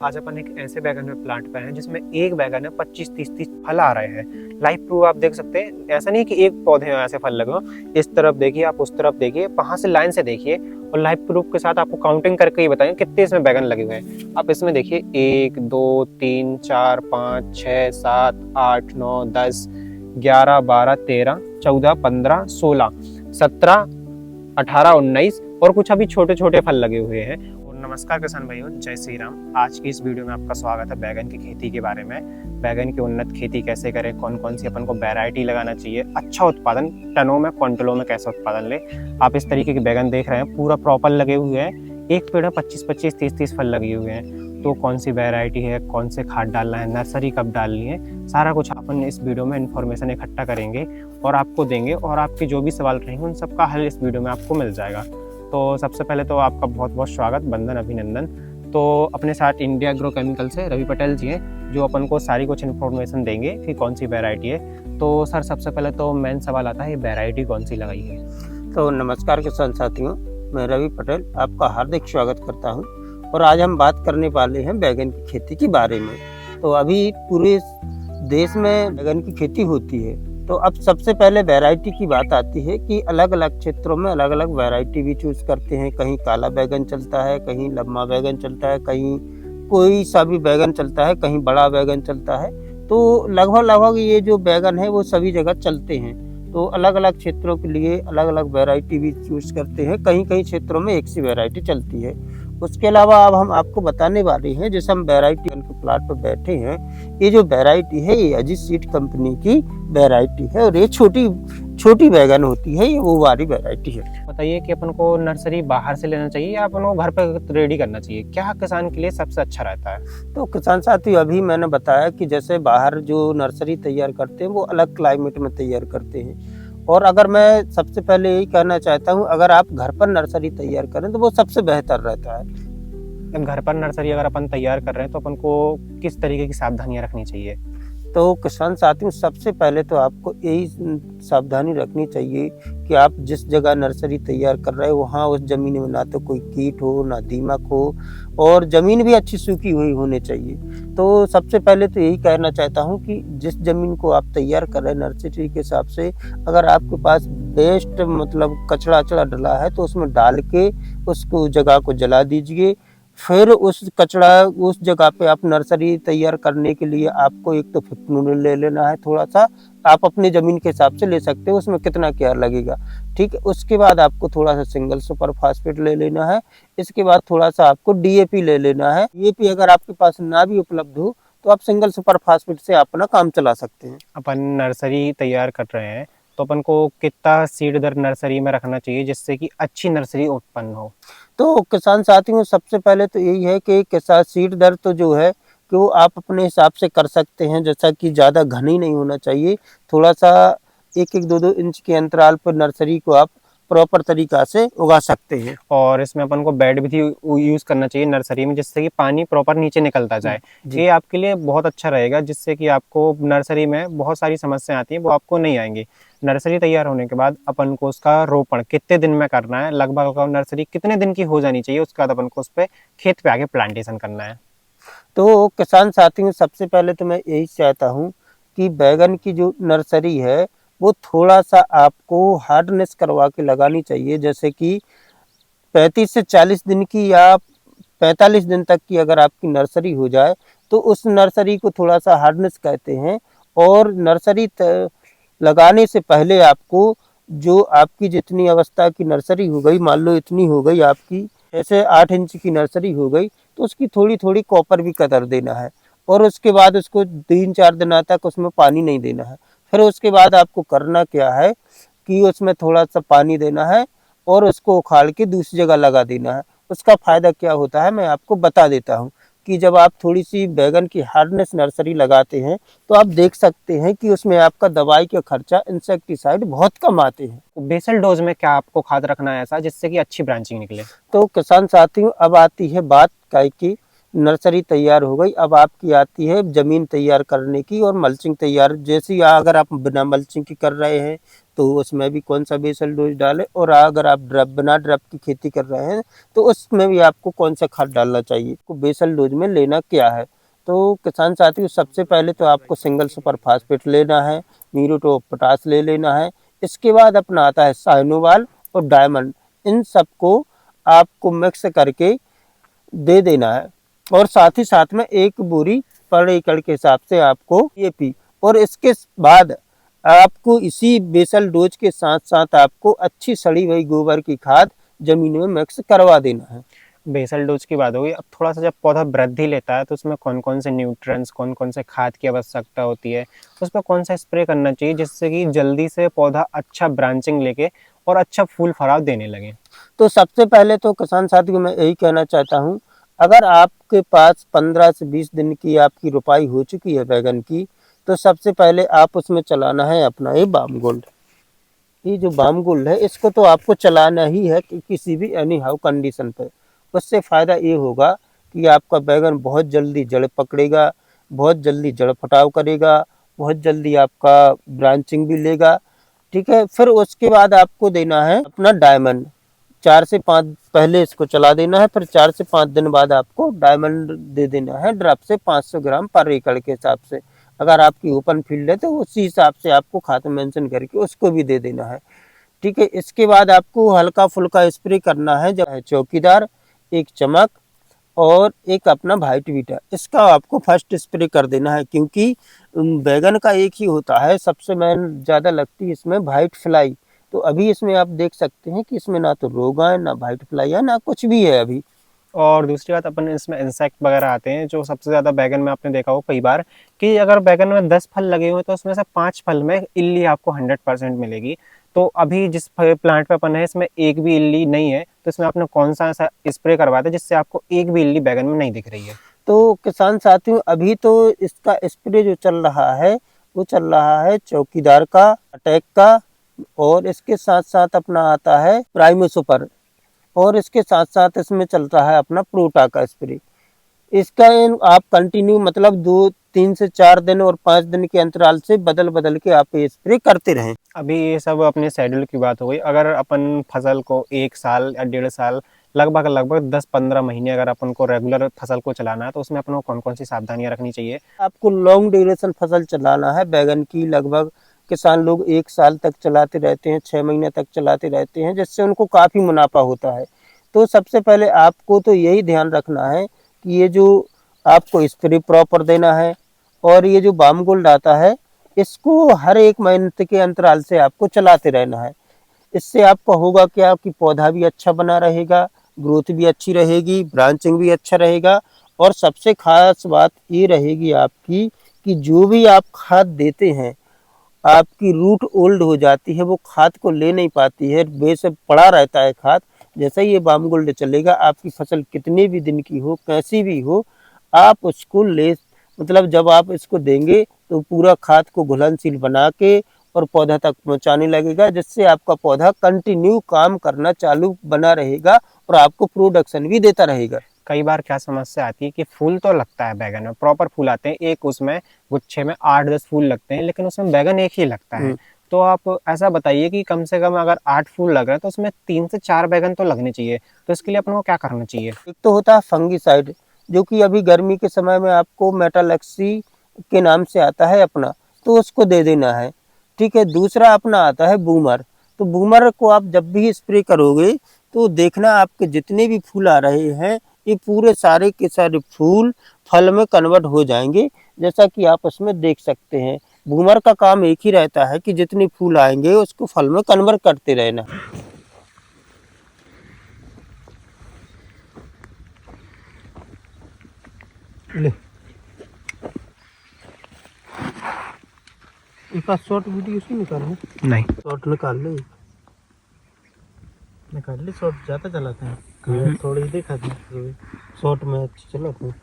आज अपन एक ऐसे बैगन में प्लांट पे हैं जिसमें एक बैगन है 25-30 फल आ रहे हैं। लाइव प्रूफ आप देख सकते हैं। ऐसा नहीं कि एक पौधे में ऐसे फल लगे हो। इस तरफ देखिए, आप उस तरफ देखिए, वहां से लाइन से देखिए और लाइव प्रूफ के साथ आपको काउंटिंग करके ही बताएंगे कितने इसमें बैगन लगे हुए हैं। आप इसमें देखिए 1 2 3 4 5 6 7 8 9 10 11 12 13 14 15 16 17 18 19 और कुछ अभी छोटे छोटे फल लगे हुए हैं। नमस्कार किसान भाइयों, जय श्री राम। आज की इस वीडियो में आपका स्वागत है बैगन की खेती के बारे में। बैगन की उन्नत खेती कैसे करें, कौन कौन सी अपन को वैरायटी लगाना चाहिए, अच्छा उत्पादन टनों में क्विंटलों में कैसे उत्पादन ले। आप इस तरीके के बैगन देख रहे हैं, पूरा प्रॉपर लगे हुए हैं। एक पेड़ में 25-25 30-30 फल लगे हुए हैं। तो कौन सी वैरायटी है, कौन से खाद डालना है, नर्सरी कब डालनी है, सारा कुछ अपन इस वीडियो में इन्फॉर्मेशन इकट्ठा करेंगे और आपको देंगे। और आपके जो भी सवाल रहेंगे उन सबका हल इस वीडियो में आपको मिल जाएगा। तो सबसे पहले तो आपका बहुत बहुत स्वागत, बंधन अभिनंदन। तो अपने साथ इंडिया एग्रो केमिकल से रवि पटेल जी हैं जो अपन को सारी कुछ इन्फॉर्मेशन देंगे कि कौन सी वैरायटी है। तो सर, सबसे पहले तो मेन सवाल आता है, ये वैरायटी कौन सी लगाई है? तो नमस्कार किसान साथियों, मैं रवि पटेल आपका हार्दिक स्वागत करता हूं। और आज हम बात करने वाले हैं बैगन की खेती के बारे में। तो अभी पूरे देश में बैगन की खेती होती है। तो अब सबसे पहले वैरायटी की बात आती है कि अलग अलग क्षेत्रों में अलग अलग वैरायटी भी चूज करते हैं। कहीं काला बैगन चलता है, कहीं लम्मा बैगन चलता है, कहीं कोई सा भी बैगन चलता है, कहीं बड़ा बैगन चलता है। तो लगभग ये जो बैगन है वो सभी जगह चलते हैं। तो अलग अलग क्षेत्रों के लिए अलग अलग वैरायटी भी चूज करते हैं। कहीं कहीं क्षेत्रों में एक सी वैरायटी चलती है। उसके अलावा अब हम आपको बताने वाले हैं, जैसे हम वैरायटी के प्लाट पर बैठे हैं, ये जो वैरायटी है ये अजीत सीड कंपनी की वैरायटी है और ये छोटी बैगन होती है, ये वो वाली वैरायटी है। बताइए कि अपन को नर्सरी बाहर से लेना चाहिए या अपन को घर पर रेडी करना चाहिए? क्या किसान के लिए सबसे अच्छा रहता है? तो किसान साथी, अभी मैंने बताया कि जैसे बाहर जो नर्सरी तैयार करते हैं वो अलग क्लाइमेट में तैयार करते हैं। और अगर मैं सबसे पहले यही कहना चाहता हूँ, अगर आप घर पर नर्सरी तैयार करें तो वो सबसे बेहतर रहता है। घर पर नर्सरी अगर अपन तैयार कर रहे हैं तो अपन को किस तरीके की सावधानियां रखनी चाहिए? तो किसान साथियों, सबसे पहले तो आपको यही सावधानी रखनी चाहिए कि आप जिस जगह नर्सरी तैयार कर रहे हो वहाँ उस जमीन में ना तो कोई कीट हो, ना दीमक हो, और ज़मीन भी अच्छी सूखी हुई होनी चाहिए। तो सबसे पहले तो यही कहना चाहता हूँ कि जिस ज़मीन को आप तैयार कर रहे हैं नर्सरी के हिसाब से, अगर आपके पास वेस्ट मतलब कचड़ा अचड़ा डला है तो उसमें डाल के उसको जगह को जला दीजिए। फिर उस कचड़ा उस जगह पे आप नर्सरी तैयार करने के लिए आपको एक तो फिफ्नून ले लेना है थोड़ा सा। आप अपनी ज़मीन के हिसाब से ले सकते हो, उसमें कितना केयर लगेगा, ठीक है। उसके बाद आपको थोड़ा सा सिंगल सुपर फास्फेट ले लेना है। इसके बाद थोड़ा सा आपको डीएपी ले लेना है। डीएपी अगर आपके पास ना भी उपलब्ध हो तो आप सिंगल सुपर फास्फेट से अपना काम चला सकते हैं। अपन नर्सरी तैयार कर रहे हैं तो अपन को कितना सीड दर नर्सरी में रखना चाहिए जिससे कि अच्छी नर्सरी उत्पन्न हो? तो किसान साथियों, सबसे पहले तो यही है कि किसान सीड दर तो जो है कि वो आप अपने हिसाब से कर सकते हैं। जैसा कि ज़्यादा घनी नहीं होना चाहिए, थोड़ा सा 1-1 2-2 इंच के अंतराल पर नर्सरी को आप प्रॉपर तरीका से उगा सकते हैं। और इसमें अपन को बेड भी यूज करना चाहिए नर्सरी में, जिससे कि पानी प्रॉपर नीचे निकलता जाए। ये आपके लिए बहुत अच्छा रहेगा, जिससे कि आपको नर्सरी में बहुत सारी समस्याएं आती हैं वो आपको नहीं आएंगी। नर्सरी तैयार होने के बाद अपन को उसका रोपण कितने दिन में करना है, लगभग नर्सरी कितने दिन की हो जानी चाहिए, उसके बाद अपन को उस पर खेत पे आके प्लांटेशन करना है? तो किसान साथियों, सबसे पहले तो मैं यही चाहता हूँ कि बैगन की जो नर्सरी है वो थोड़ा सा आपको हार्डनेस करवा के लगानी चाहिए। जैसे कि 35 से 40 दिन की या 45 दिन तक की अगर आपकी नर्सरी हो जाए तो उस नर्सरी को थोड़ा सा हार्डनेस कहते हैं। और नर्सरी लगाने से पहले आपको जो आपकी जितनी अवस्था की नर्सरी हो गई, मान लो इतनी हो गई आपकी, जैसे 8 इंच की नर्सरी हो गई, तो उसकी थोड़ी थोड़ी कॉपर भी कतर देना है। और उसके बाद उसको 3-4 दिन तक उसमें पानी नहीं देना है। फिर उसके बाद आपको करना क्या है कि उसमें थोड़ा सा पानी देना है और उसको उखाड़ के दूसरी जगह लगा देना है। उसका फ़ायदा क्या होता है मैं आपको बता देता हूँ कि जब आप थोड़ी सी बैगन की हार्डनेस नर्सरी लगाते हैं तो आप देख सकते हैं कि उसमें आपका दवाई का खर्चा, इंसेक्टिसाइड बहुत कम आते हैं। बेसल डोज में क्या आपको खाद रखना है ऐसा जिससे कि अच्छी ब्रांचिंग निकले? तो किसान साथियों, अब आती है बात काय की नर्सरी तैयार हो गई। अब आपकी आती है ज़मीन तैयार करने की और मल्चिंग तैयार। जैसे अगर आप बिना मल्चिंग की कर रहे हैं तो उसमें भी कौन सा बेसल डोज डालें, और अगर आप बिना ड्रिप की खेती कर रहे हैं तो उसमें भी आपको कौन सा खाद डालना चाहिए, को बेसल डोज में लेना क्या है। तो किसान साथियों, सबसे पहले तो आपको सिंगल सुपर फास्फेट लेना है, म्यूरेट ऑफ पोटाश ले लेना है। इसके बाद अपना आता है साइनोवाल और डायमंड। इन सबको आपको मिक्स करके दे देना है, और साथ ही साथ में 1 बोरी पर एकड़ के हिसाब से आपको DAP। और इसके बाद आपको इसी बेसल डोज के साथ साथ आपको अच्छी सड़ी हुई गोबर की खाद जमीन में मिक्स करवा देना है। बेसल डोज की बात होगी। अब थोड़ा सा जब पौधा वृद्धि लेता है तो उसमें कौन कौन से न्यूट्रिएंट्स, कौन कौन से खाद की आवश्यकता होती है, उस पर कौन सा स्प्रे करना चाहिए जिससे कि जल्दी से पौधा अच्छा ब्रांचिंग लेके और अच्छा फूल फराव देने लगे। तो सबसे पहले तो किसान साथियों को मैं यही कहना चाहता हूँ, अगर आपके पास 15 से 20 दिन की आपकी रोपाई हो चुकी है बैगन की, तो सबसे पहले आप उसमें चलाना है अपना ये बाम गोल्ड। ये जो बाम गोल्ड है इसको तो आपको चलाना ही है कि किसी भी एनी हाउ कंडीशन पे। उससे फ़ायदा ये होगा कि आपका बैगन बहुत जल्दी जड़ पकड़ेगा, बहुत जल्दी जड़ फटाव करेगा, बहुत जल्दी आपका ब्रांचिंग भी लेगा। ठीक है, फिर उसके बाद आपको देना है अपना डायमंड। 4 से 5 पहले इसको चला देना है, फिर 4 से 5 दिन बाद आपको डायमंड दे देना है ड्रप से 500 ग्राम पर एकड़ के हिसाब से। अगर आपकी ओपन फील्ड है तो उसी हिसाब से आपको खाद मेंशन करके उसको भी दे देना है। ठीक है, इसके बाद आपको हल्का फुल्का स्प्रे करना है, जब है चौकीदार, एक चमक और एक अपना वाइट बीटा। इसका आपको फर्स्ट स्प्रे कर देना है, क्योंकि बैगन का एक ही होता है, सबसे मेन ज़्यादा लगती है इसमें वाइट फ्लाई। तो अभी इसमें आप देख सकते हैं कि इसमें ना तो रोग है, ना वाइट फ्लाई है, ना कुछ भी है अभी। और दूसरी बात, अपन इसमें इंसेक्ट वगैरह आते हैं जो सबसे ज़्यादा बैगन में आपने देखा हो कई बार कि अगर बैगन में 10 फल लगे हुए तो उसमें से 5 फल में इल्ली आपको 100% मिलेगी। तो अभी जिस प्लांट पे अपन है इसमें एक भी इल्ली नहीं है, तो इसमें आपने कौन सा ऐसा स्प्रे करवाया था जिससे आपको एक भी इल्ली बैगन में नहीं दिख रही है? तो किसान साथियों, अभी तो इसका स्प्रे जो चल रहा है वो चल रहा है चौकीदार का, अटैक का, और इसके साथ साथ अपना आता है प्राइमो सुपर, और इसके साथ साथ इसमें चलता है अपना प्रोटा का स्प्रे। इसका आप कंटिन्यू मतलब 2-3 से 4 दिन और 5 दिन के अंतराल से बदल बदल के आप ये स्प्रे करते रहें। अभी ये सब अपने शेड्यूल की बात हो गई। अगर अपन फसल को 1 साल या 1.5 साल लगभग 10-15 महीने अगर अपन को रेगुलर फसल को चलाना है तो उसमें अपन को कौन कौन सी सावधानियां रखनी चाहिए? आपको लॉन्ग ड्यूरेशन फसल चलाना है बैगन की। लगभग किसान लोग 1 साल तक चलाते रहते हैं, 6 महीने तक चलाते रहते हैं, जिससे उनको काफ़ी मुनाफा होता है। तो सबसे पहले आपको तो यही ध्यान रखना है कि ये जो आपको स्प्रे प्रॉपर देना है, और ये जो बाम गोल्ड आता है इसको हर 1 महीने के अंतराल से आपको चलाते रहना है। इससे आपका होगा क्या कि पौधा भी अच्छा बना रहेगा, ग्रोथ भी अच्छी रहेगी, ब्रांचिंग भी अच्छा रहेगा, और सबसे खास बात ये रहेगी आपकी कि जो भी आप खाद देते हैं, आपकी रूट ओल्ड हो जाती है, वो खाद को ले नहीं पाती है, बेस पड़ा रहता है खाद। जैसे ही ये बाम गोल्ड चलेगा, आपकी फसल कितने भी दिन की हो, कैसी भी हो, आप उसको ले मतलब जब आप इसको देंगे तो पूरा खाद को घुलनशील बना के और पौधा तक पहुंचाने लगेगा, जिससे आपका पौधा कंटिन्यू काम करना चालू बना रहेगा और आपको प्रोडक्शन भी देता रहेगा। कई बार क्या समस्या आती है कि फूल तो लगता है बैगन में, प्रॉपर फूल आते हैं, एक उसमें गुच्छे में 8-10 फूल लगते हैं, लेकिन उसमें बैगन एक ही लगता है। तो आप ऐसा बताइए कि कम से कम अगर 8 फूल लग रहा है तो उसमें 3 से 4 बैगन तो लगने चाहिए। तो इसके लिए अपन को क्या करना चाहिए? एक तो होता है फंगीसाइड, जो कि अभी गर्मी के समय में आपको मेटालैक्सी के नाम से आता है अपना, तो उसको दे देना है। ठीक है, दूसरा अपना आता है बूमर। तो बूमर को आप जब भी स्प्रे करोगे तो देखना आपके जितने भी फूल आ रहे हैं ये पूरे सारे के सारे फूल फल में कन्वर्ट हो जाएंगे, जैसा कि आप उसमें देख सकते हैं। बूमर का काम एक ही रहता है कि जितने फूल आएंगे उसको फल में कन्वर्ट करते रहना। ले एक शॉर्ट वीडियो से निकाल नहीं, शॉर्ट निकाल ले, शॉर्ट ज़्यादा चलाते हैं, थोड़ी देखा था शॉर्ट में अच्छी चलाते हैं।